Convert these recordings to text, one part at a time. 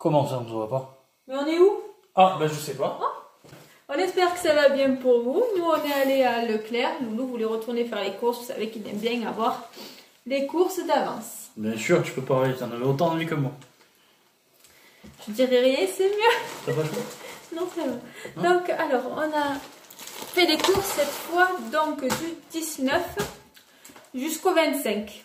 Comment ça, on ne se voit pas? Mais on est où? Ah, ben je sais pas. On espère que ça va bien pour vous. Nous, on est allé à Leclerc. Loulou voulait retourner faire les courses. Vous savez qu'il aime bien avoir les courses d'avance. Bien sûr, tu peux pas aller, t'en avais autant envie que moi. Je dirais rien, c'est mieux. T'as pas chaud? Non, ça va. Donc, alors, on a fait les courses cette fois, donc du 19 jusqu'au 25.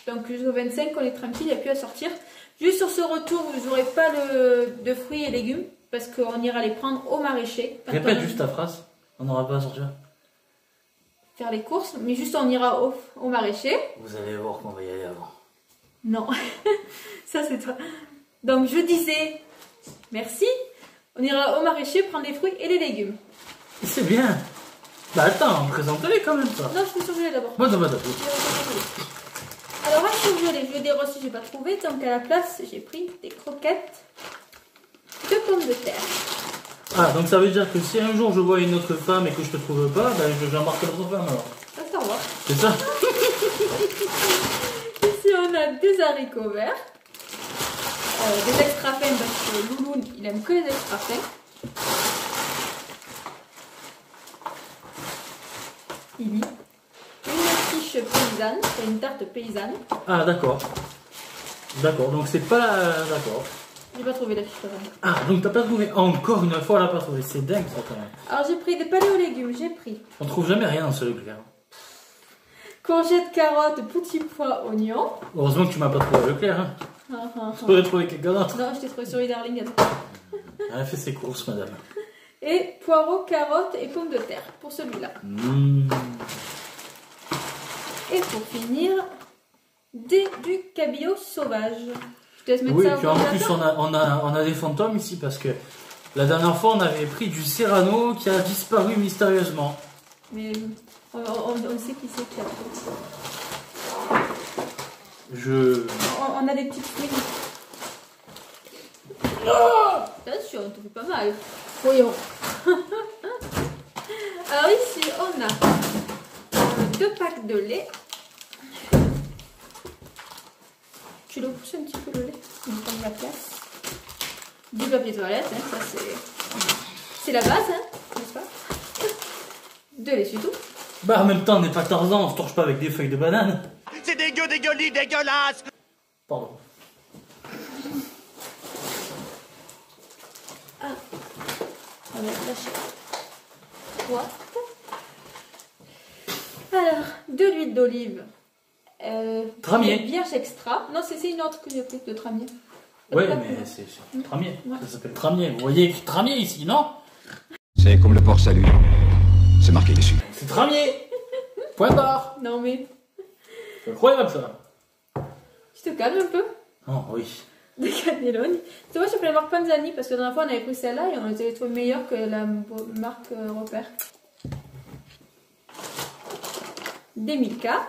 Donc, jusqu'au 25, on est tranquille, il n'y a plus à sortir. Juste sur ce retour, vous n'aurez pas de fruits et légumes, parce qu'on ira les prendre au maraîcher. Répète juste ta phrase, on n'aura pas à sortir. Faire les courses, mais juste on ira au maraîcher. Vous allez voir qu'on va y aller avant. Non, ça c'est toi. Donc, je disais, merci. On ira au maraîcher prendre les fruits et les légumes. C'est bien. Bah attends, présente-les quand même ça. Non, je peux surgeler d'abord. Moi, ça va d'abord. Alors, à surgeler, je des rossis, j'ai pas trouvé. Donc, à la place, j'ai pris des croquettes de pommes de terre. Ah, donc ça veut dire que si un jour je vois une autre femme et que je te trouve pas, ben j'embarque l'autre femme alors. Ça, ça va. C'est ça? Ici, on a des haricots verts. Des extra fins parce que Loulou, il aime que les extra fins. Il y a une quiche paysanne, c'est une tarte paysanne. Ah, d'accord. D'accord, donc c'est pas la... D'accord. J'ai pas trouvé la fiche paysanne. Ah, donc t'as pas trouvé encore une fois, on l'a pas trouvé. C'est dingue ça quand même. Alors j'ai pris des palais aux légumes, j'ai pris On trouve jamais rien dans ce Leclerc. courgettes, carottes, petits pois, oignons. Heureusement que tu m'as pas trouvé à Leclerc. Hein. Je pourrais trouver quelqu'un d'autre. Non, je t'ai trouvé sur e-darling. Elle a fait ses courses, madame. Et poireaux, carottes et pommes de terre pour celui-là. Et pour finir, du cabillaud sauvage. Je te laisse mettre ça au puis en plus congélateur. on a des fantômes ici parce que la dernière fois on avait pris du Serrano qui a disparu mystérieusement. Mais on sait qui c'est qui a pris. On a des petites fruits. Attention, on te fait pas mal. Voyons. Alors ici, on a 2 packs de lait. Tu le pousses un petit peu le lait, il prend de la place. Du papier toilette, hein, ça c'est la base, hein, n'est-ce pas? De l'essuie-tout. Bah en même temps on n'est pas Tarzan, on se torche pas avec des feuilles de banane. C'est dégueulasse. Pardon. Ah, on va lâcher. Quoi? Alors, de l'huile d'olive. Tramier. Vierge extra. Non, c'est une autre que j'ai prise de tramier. Ouais, mais c'est tramier. Ouais. Ça s'appelle tramier. Vous voyez tramier ici, non? C'est comme le port salut. C'est marqué dessus. C'est tramier. Point barre. Non, mais C'est incroyable ça. tu te calmes un peu. Oh oui. De cannelloni. Tu vois, je peux la marque Panzani parce que la dernière fois on avait pris celle-là et on les avait trouvées meilleures que la marque Repère. Des Milka.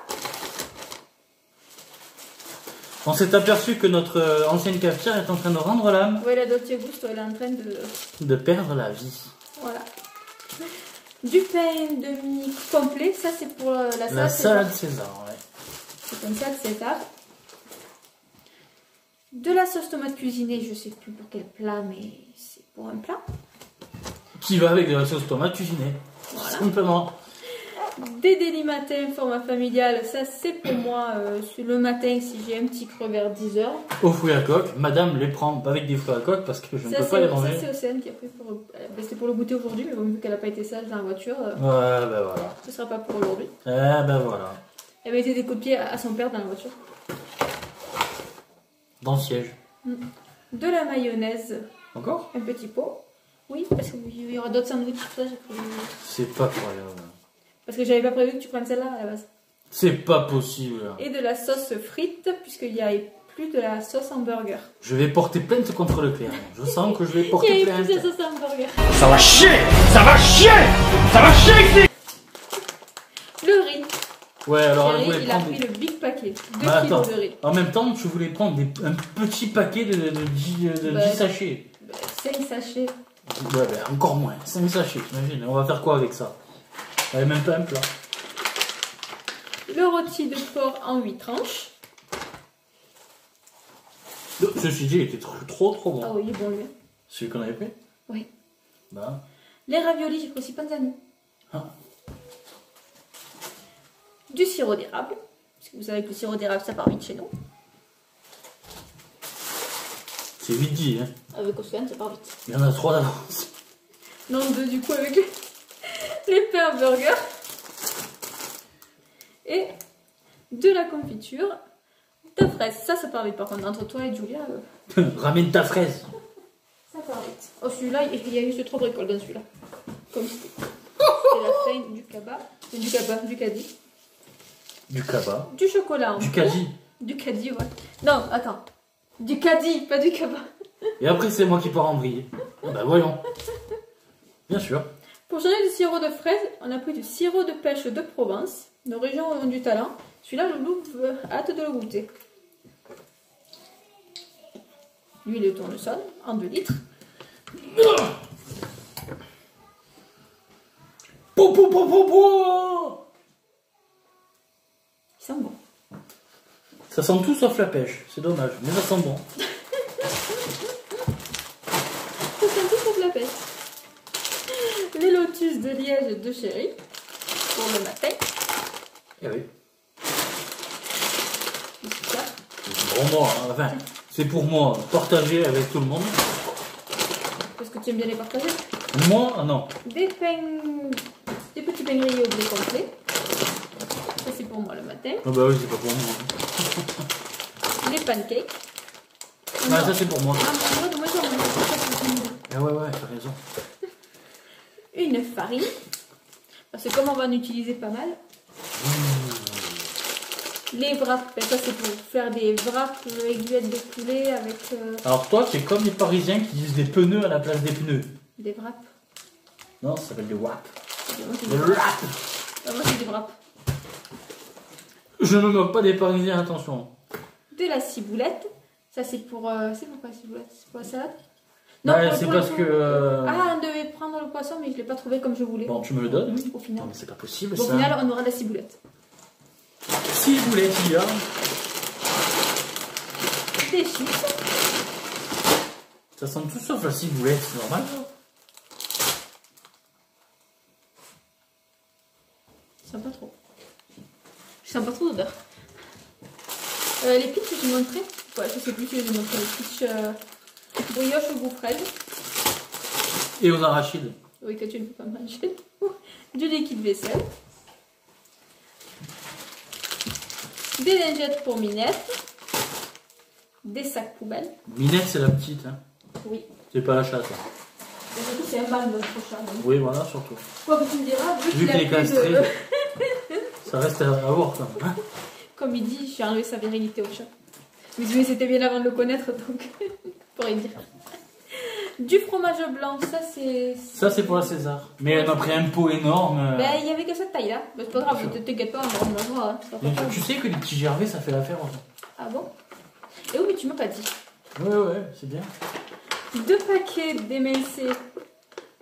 On s'est aperçu que notre ancienne cafetière est en train de rendre l'âme. Ouais, la Dolce Gusto, elle est en train De perdre la vie. Voilà. Du pain demi complet, ça c'est pour la salade. La salade César, ouais. C'est une salade César. De la sauce tomate cuisinée, je sais plus pour quel plat, mais c'est pour un plat. Qui va avec de la sauce tomate cuisinée. Voilà. Simplement. Des délis matins format familial, ça c'est pour moi le matin si j'ai un petit creux vers 10h. Aux fruits à coque, madame les prend avec des fruits à coque parce que je ne peux pas les manger. Ça c'est Océane qui a pris pour... C'était pour le goûter aujourd'hui, mais bon, vu qu'elle n'a pas été sage dans la voiture, Ouais, ben voilà. ce sera pas pour aujourd'hui. Eh ben voilà. Elle mettait des coups de pied à son père dans la voiture. Dans le siège. De la mayonnaise, Encore? un petit pot. Oui, parce qu'il y aura d'autres sandwichs, tout ça, j'ai prévu. C'est pas croyable. Parce que j'avais pas prévu que tu prennes celle-là à la base. C'est pas possible. Et de la sauce frite, puisqu'il n'y a plus de la sauce hamburger. Je vais porter plainte contre Leclerc. Je sens que je vais Il n'y porter avait plainte. plus de sauce hamburger. Ça va chier. Ça va chier. Ça va chier ici. Le riz. Ouais, alors elle Thierry, voulait il a prendre pris des... le big paquet. 2 Bah, attends. kilos de riz. En même temps, tu voulais prendre un petit paquet de 10 sachets. 5 sachets. Ouais, ben encore moins. 5 sachets, t'imagines. On va faire quoi avec ça? Elle même pas un plat. Le rôti de porc en 8 tranches. Ceci dit, il était trop bon. Ah oui, il est bon lui. Celui qu'on avait pris? Oui. Bah. Les raviolis, j'ai pris aussi panzani. Ah. Du sirop d'érable. Parce que vous savez que le sirop d'érable, ça part vite chez nous. C'est vite dit, hein. Avec Océane, ça part vite. Il y en a 3 d'avance. Non, 2 du coup avec les pains burgers. Et de la confiture de fraises. Ça part vite par contre. Entre toi et Julia, Ramène ta fraise. ça part vite. Oh, celui-là, il y a juste 3 bricoles dans celui-là. Comme c'était. C'est la farine, du cabas. Du caddie. Du cabas. Du chocolat en Du poudre. caddie. Du caddie, ouais. Non, attends. Du caddie, pas du cabas. Et après, c'est moi qui pars en vrille. Bah voyons. Bien sûr. Pour changer du sirop de fraise, on a pris du sirop de pêche de Provence. Nos régions ont du talent. Celui-là, le loup hâte de le goûter. L'huile de tournesol en 2 litres. Po, po, po, po, po. Il sent bon. Ça sent tout sauf la pêche. C'est dommage, mais ça sent bon. Ça sent tout sauf la pêche. Les lotus de liège de chéri pour le matin. Eh oui. Ça. C'est pour moi, hein. Enfin, c'est pour moi. Partager avec tout le monde. Parce que tu aimes bien les partager. Moi, ah non. Des petits pains grillés au blé complet. Ça c'est pour moi le matin. Ah bah oui, c'est pas pour moi. Les pancakes. Ah, ça c'est pour moi. Moi, Ah ouais, t'as raison. une farine. Parce que comme on va en utiliser pas mal. Les wraps, ben ça c'est pour faire des wraps aiguillettes de poulet avec Alors toi, c'est comme les Parisiens qui disent des pneus à la place des pneus. des wraps. Non, ça s'appelle des wraps. Moi c'est Des des wraps. moi, c'est des wraps. Je ne moque pas des Parisiens, attention. De la ciboulette. Ça c'est pour... c'est pourquoi la ciboulette? C'est pour la salade? Ouais, pour- c'est pour parce le- que... Ah, on devait prendre le poisson mais je l'ai pas trouvé comme je voulais. Bon, tu me le donnes, oui. Au final. Non, mais c'est pas possible, Au ça. final, on aura la ciboulette. Si vous voulez, il y a... Des chips. Ça sent tout sauf la ciboulette, c'est normal. Je sens pas trop. Je sens pas trop d'odeur. Les pitchs que j'ai montré. Ouais, je sais plus si j'ai montré les pitchs brioche au goût fraise. Et aux arachides. Oui, que tu ne peux pas manger. Du liquide vaisselle. Des lingettes pour Minette. Des sacs poubelles. Minette, c'est la petite, hein. Oui. C'est pas la chatte, hein. Et surtout, c'est un bal notre chat. Donc. Oui, voilà, surtout. Quoi que tu me diras, Vu qu'il a qu'il est plus castré, de... ça reste à voir, quand même. Hein. Comme il dit, j'ai enlevé sa virilité au chat. Mais c'était bien avant de le connaître, donc pour rien dire. Du fromage blanc, ça c'est... Ça, c'est pour la César. Mais elle m'a pris un pot énorme. Ben, il y avait que cette taille-là. Ben, c'est pas grave, ne t'inquiète pas, on mangera. Hein. C'est pas Mais grave. tu sais que les petits Gervais, ça fait l'affaire, aussi. Ah bon? Et oui, mais tu m'as pas dit. Ouais, c'est bien. 2 paquets d'émincés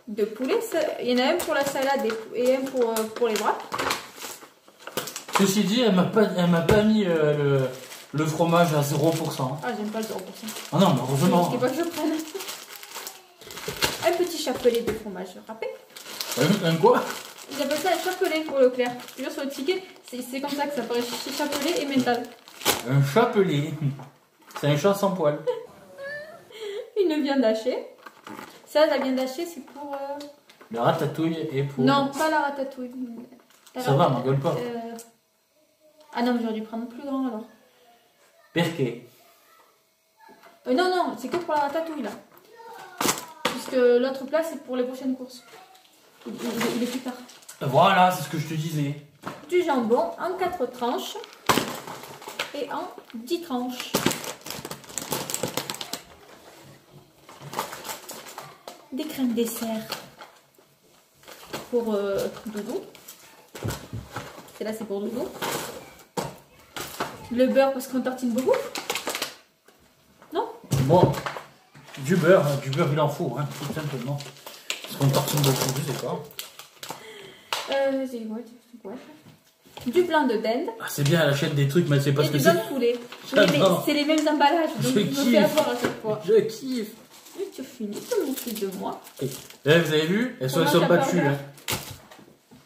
de poulet. Il y en a un pour la salade et un pour les bras. Ceci dit, elle m'a pas mis le fromage à 0%. Ah, j'aime pas le 0%. Ah non, mais Je heureusement. risquais pas que je prenne. Un petit chapelet de fromage râpé. Un quoi? Ils appellent ça un chapelet pour Leclerc. Je jure, sur le ticket, c'est comme ça que ça paraît. Chapelet et mental. Un chapelet. C'est un chat sans poil. Une viande hachée. Ça, la viande hachée, c'est pour... La ratatouille et pour... Non, pas la ratatouille. Ça va, m'engueule pas. Ah non, mais j'aurais dû prendre plus grand alors. Perquet. Non, c'est que pour la ratatouille là. Puisque l'autre plat, c'est pour les prochaines courses. Il est plus tard. Voilà, c'est ce que je te disais. Du jambon en 4 tranches et en 10 tranches. Des crèmes dessert pour Doudou. Celle-là, c'est pour Doudou. Le beurre parce qu'on tartine beaucoup. Non? Bon, du beurre il en faut, hein, tout simplement. Parce qu'on tartine beaucoup, je sais pas. C'est quoi? du blanc de dinde Ah, c'est bien, elle achète des trucs, mais elle sait pas et ce que du blanc c'est. de poulet. Oui, J'adore. mais c'est les mêmes emballages, donc Je je me fais kiffe. avoir à chaque fois. Je kiffe. Oui, tu finis de moquer de moi. Et là, vous avez vu, elles sont Fromage à battues. powder. Hein.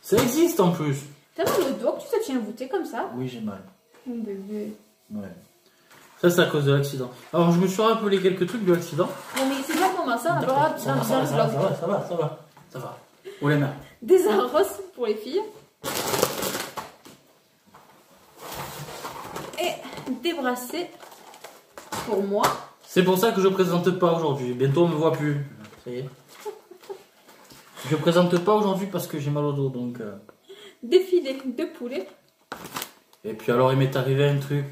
Ça existe en plus. T'as mal au doigt que tu te tiens voûté comme ça? Oui, j'ai mal. Mon bébé. Ouais. Ça, c'est à cause de l'accident. Alors, je me suis rappelé quelques trucs de l'accident. Non mais c'est pas comment ça, on a pas le droit Ça va, dans ça va, le ça va, vlog. ça va, ça va, ça va, ça va. Oh les mains. Des arrosses pour les filles. Et des bracelets pour moi. C'est pour ça que je présente pas aujourd'hui. Bientôt, on me voit plus. Ça y est. Je présente pas aujourd'hui parce que j'ai mal au dos, donc... Des filets de poulet. Et puis alors, il m'est arrivé un truc.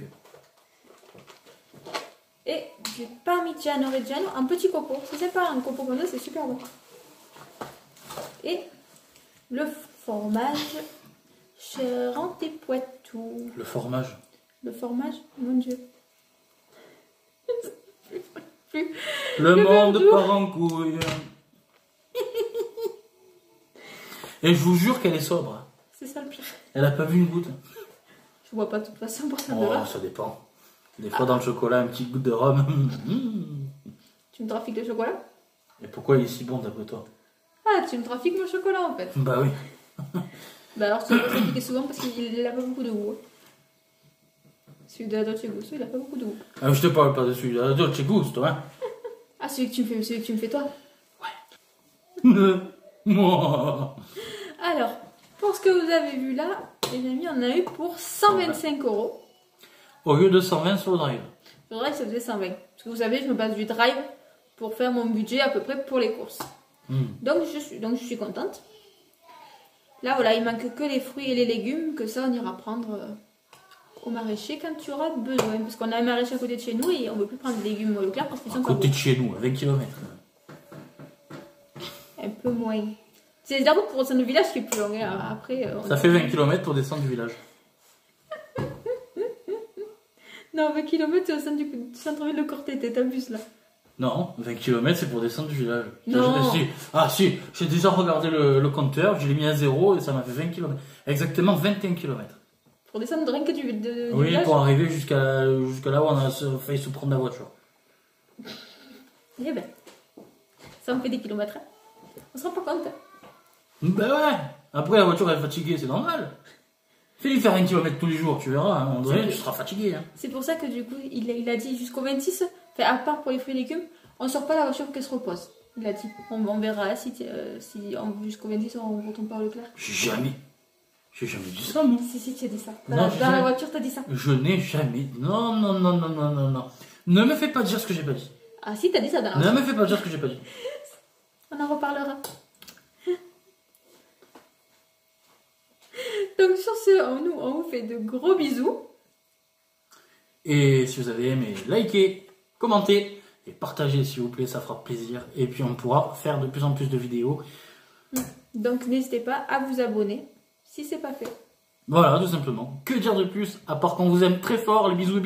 Et du parmigiano reggiano, un petit copeau. C'est sympa, un copeau comme ça, c'est super bon. Et le fromage Charente-Poitou. Le fromage. Le fromage, mon Dieu. Plus. Le monde verre part en couille. Et je vous jure qu'elle est sobre. C'est ça le pire. Elle a pas vu une goutte. Je vois pas de toute façon pour ça de Oh, là. ça dépend. Des fois, dans le chocolat, un petit goutte de rhum. Tu me trafiques le chocolat? Et pourquoi il est si bon d'après toi? Ah, tu me trafiques mon chocolat en fait. Bah oui. Bah alors tu le trafiques souvent parce qu'il a pas beaucoup de goût. Celui de la Dolce Gusto, il a pas beaucoup de goût. Ah, je te parle pas de celui-là. Dolce Gusto, hein. Ah, celui que tu me fais toi. Moi. Alors, pour ce que vous avez vu là, les amis, on a eu pour 125 €. Au lieu de 120 sur le drive. Le drive, ça faisait 120. Parce que vous savez, je me base du drive pour faire mon budget à peu près pour les courses. Donc je suis contente. Là, voilà, il manque que les fruits et les légumes, que ça, on ira prendre au maraîcher quand tu auras besoin. Parce qu'on a un maraîcher à côté de chez nous et on ne veut plus prendre des légumes au Leclerc parce qu'ils sont À pas côté beaux. de chez nous, à 20 km. Un peu moins. C'est la route pour descendre du village qui est plus longue. Hein. Après, Ça fait 20 km pour descendre du village. Non, 20 km, c'est au sein du centre-ville de Corté, t'abuses là. Non, 20 km c'est pour descendre du village. Non. Si, j'ai déjà regardé le compteur, je l'ai mis à 0 et ça m'a fait 20 km. Exactement 21 km. Pour descendre rien que du Oui, village. pour arriver jusqu'à là où on a failli se prendre la voiture. Eh ben, ça me fait des kilomètres. Hein. On se rend pas compte. Hein. Ben ouais, après la voiture elle est fatiguée, c'est normal. Fais-lui faire 1 km tous les jours, tu verras, à un moment donné, tu seras fatigué. Hein. C'est pour ça que du coup, il a dit jusqu'au 26, enfin, à part pour les fruits et légumes, on sort pas la voiture qu'elle se repose. Il a dit, on verra si jusqu'au 26 on retourne pas au Leclerc. J'ai jamais dit ça, moi. Si, tu as dit ça. Non, Dans la voiture, t'as dit ça. Je n'ai jamais. Non. Ne me fais pas dire ce que j'ai pas dit. Ah si, t'as dit ça dans la Ne voiture. me fais pas dire ce que j'ai pas dit. On en reparlera. Donc sur ce, on vous fait de gros bisous. Et si vous avez aimé, likez, commentez et partagez s'il vous plaît, ça fera plaisir. Et puis on pourra faire de plus en plus de vidéos. Donc n'hésitez pas à vous abonner si c'est pas fait. Voilà, tout simplement. Que dire de plus, à part qu'on vous aime très fort, les bisous.